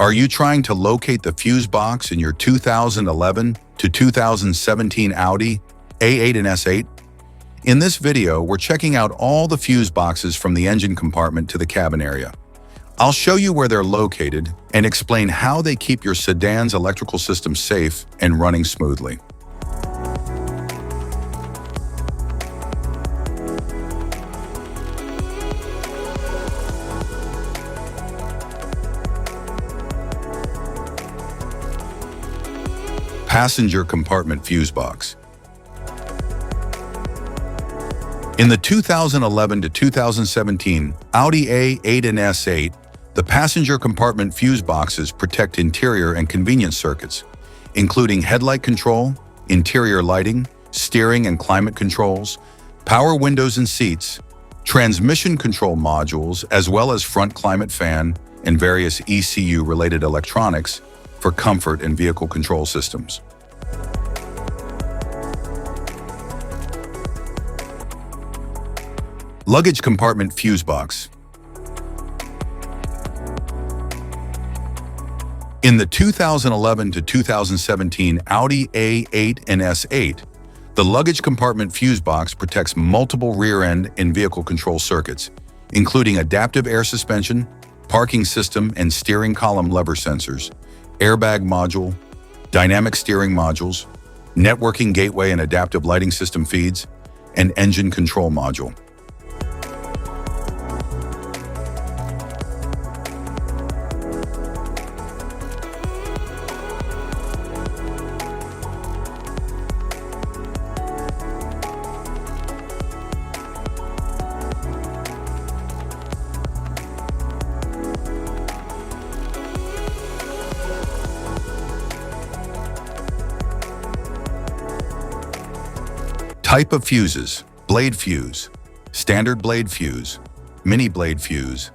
Are you trying to locate the fuse box in your 2011 to 2017 Audi A8 and S8? In this video, we're checking out all the fuse boxes from the engine compartment to the cabin area. I'll show you where they're located and explain how they keep your sedan's electrical system safe and running smoothly. Passenger compartment fuse box. In the 2011 to 2017 Audi A8 and S8, the passenger compartment fuse boxes protect interior and convenience circuits, including headlight control, interior lighting, steering and climate controls, power windows and seats, transmission control modules, as well as front climate fan and various ECU-related electronics for comfort and vehicle control systems. Luggage compartment fuse box. In the 2011 to 2017 Audi A8 and S8, the luggage compartment fuse box protects multiple rear-end and vehicle control circuits, including adaptive air suspension, parking system and steering column lever sensors, airbag module, dynamic steering modules, networking gateway and adaptive lighting system feeds, and engine control module. Type of fuses: blade fuse, standard blade fuse, mini blade fuse,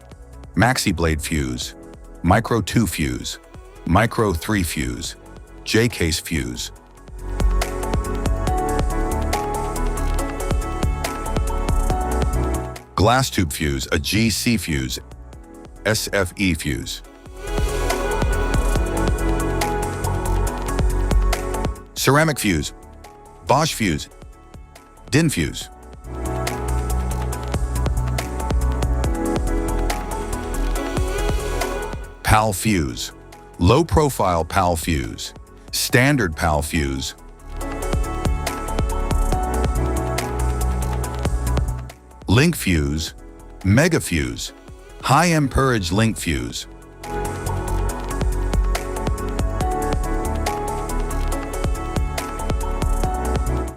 maxi blade fuse, micro 2 fuse, micro 3 fuse, J-case fuse. Glass tube fuse, a GC fuse, SFE fuse. Ceramic fuse, Bosch fuse, DIN fuse. PAL fuse, low profile PAL fuse, standard PAL fuse. Link fuse, mega fuse, high amperage link fuse.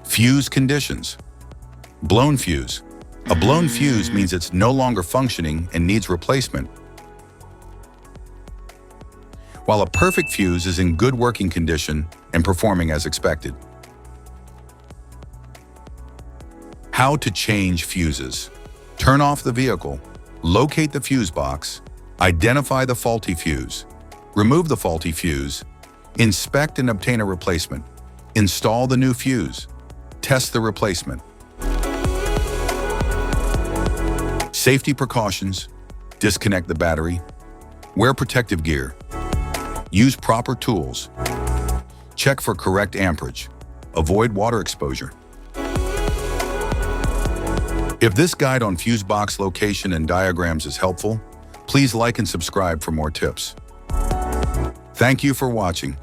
Fuse conditions. Blown fuse. A blown fuse means it's no longer functioning and needs replacement, while a perfect fuse is in good working condition and performing as expected. How to change fuses. Turn off the vehicle, locate the fuse box, identify the faulty fuse, remove the faulty fuse, inspect and obtain a replacement, install the new fuse, test the replacement. Safety precautions: disconnect the battery, wear protective gear, use proper tools, check for correct amperage, avoid water exposure. If this guide on fuse box location and diagrams is helpful, please like and subscribe for more tips. Thank you for watching.